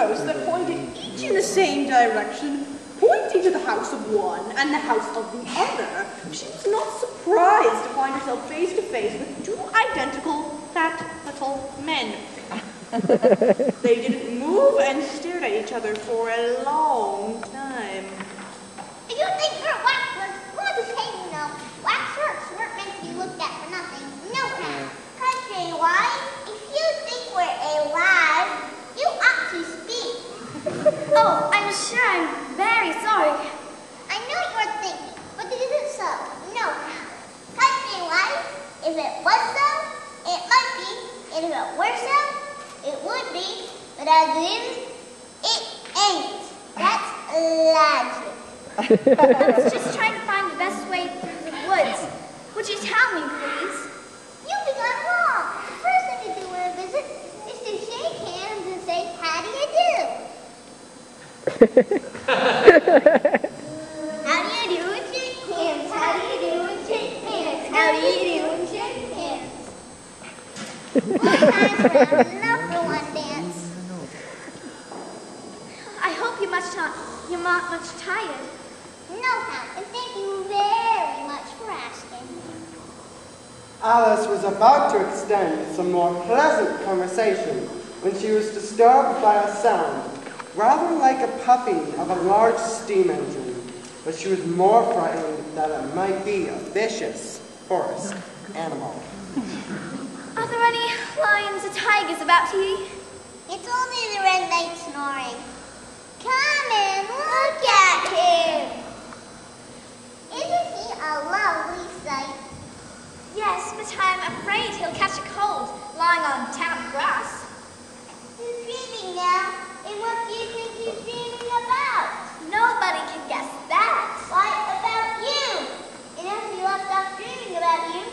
signposts that pointed each in the same direction, pointing to the house of one and the house of the other, she was not surprised to find herself face to face with two identical fat little men. They didn't move and stared at each other for a long time. Do you think you're waxworks? Well, just hey, you know, waxworks weren't meant to be looked at for nothing. No how. Country-wise, if you think we're alive, you ought to speak. Oh, I'm sure I'm very sorry. I know you're thinking, but it isn't so. No how. Country-wise, if it was so, it might be. And if it were so, it would be. But as it is, it ain't. That's logic. I was just trying to find the best way through the woods. Would you tell me, please? You've begun wrong. The first thing to do in a visit is to shake hands and say, how do you do? How do you do and shake hands? How do you do and shake hands? How do you do and shake hands? One time's round enough for one dance. I hope you're not much tired. No, how, and thank you very much for asking. Alice was about to extend some more pleasant conversation when she was disturbed by a sound, rather like a puffing of a large steam engine, but she was more frightened that it might be a vicious forest animal. Are there any lions or tigers about here? It's only the red knight snoring. Come and look at him. Isn't he a lovely sight? Yes, but I'm afraid he'll catch a cold lying on town grass. He's dreaming now. And what do you think he's dreaming about? Nobody can guess that. Why, about you. And after you left off dreaming about you,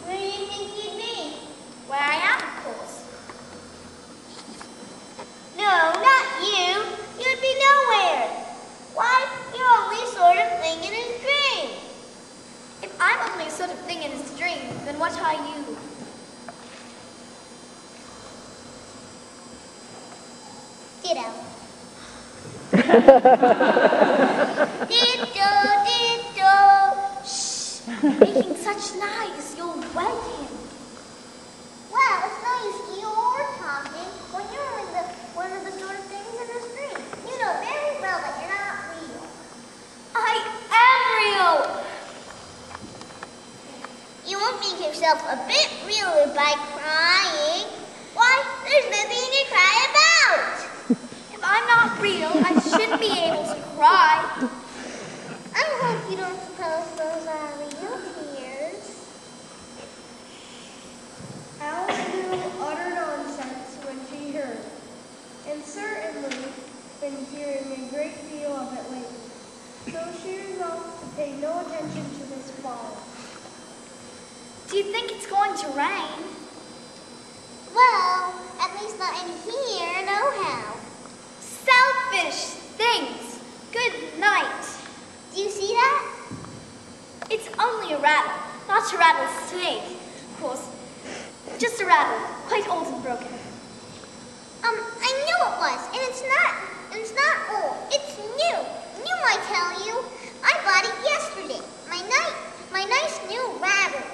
where do you think you'd be? Where I am, of course. No, not you. You'd be nowhere. Why, you're only sort of thing in his dream. If I'm only a sort of thing in his dream, then what are you? Ditto. Ditto, ditto. Shh! Making such noise, you'll wake him. Well, it's no use you're talking when you're only one of the sort of things in his dream. You know very well that you're not real. I am real! You won't make yourself a bit realer by crying. Why, there's nothing to cry about. If I'm not real, I shouldn't be able to cry. I hope you don't suppose those are real tears. Alice knew utter nonsense when she heard it, and certainly been hearing a great deal of it lately, so she resolved to pay no attention to this folly. Do you think it's going to rain? Well, at least not in here, nohow. Selfish things! Good night. Do you see that? It's only a rattle, not a rattlesnake. Of course, just a rattle, quite old and broken. I knew it was, and it's not old. It's new. New, I tell you. I bought it yesterday. My nice new rattle.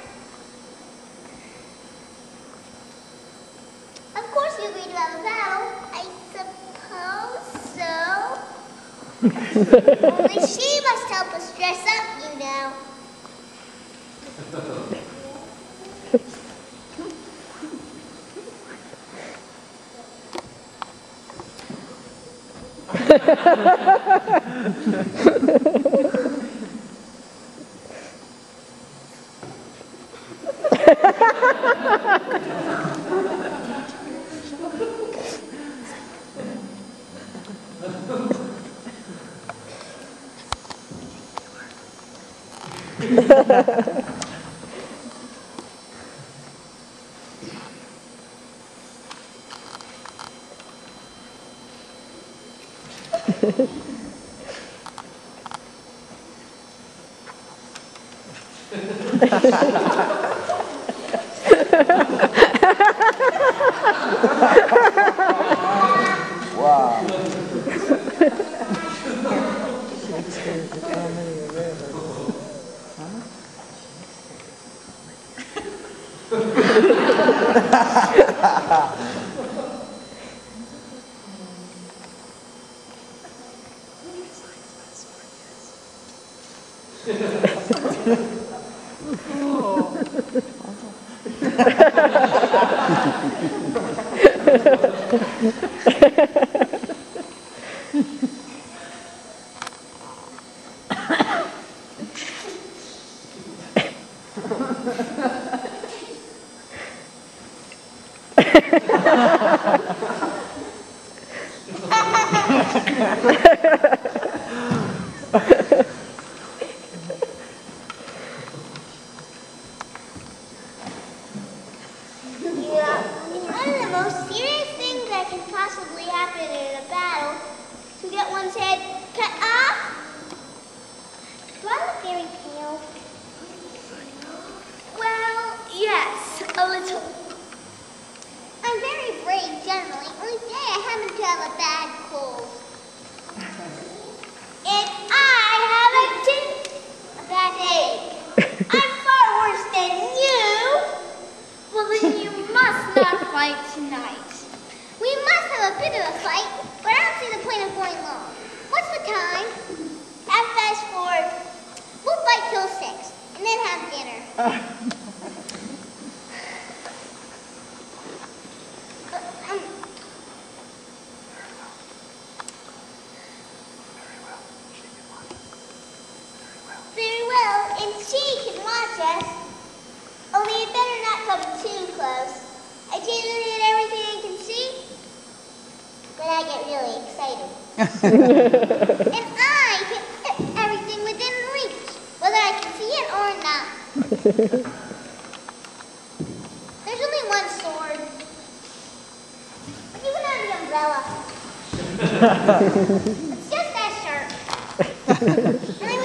Of course you agreed to have a battle. I suppose so. Only she must help us dress up, you know. Wow. One of the most serious things that can possibly happen in a battle is to get one's head cut off. Do I look very pale? Well, yes, a little. I'm very brave generally. Only today I happen to have a bad cold. And I have a bad ache. I'm far worse than you. Well, then you must not fight tonight. We must have a bit of a fight, but I don't see the point of going long. What's the time? Half past 4. We'll fight till 6, and then have dinner. Very well, and she can watch us. Only you better not come too close. I tell you that everything I can see, then I get really excited. And I can hit everything within reach, whether I can see it or not. There's only one sword. But even on the umbrella. It's just that sharp. And I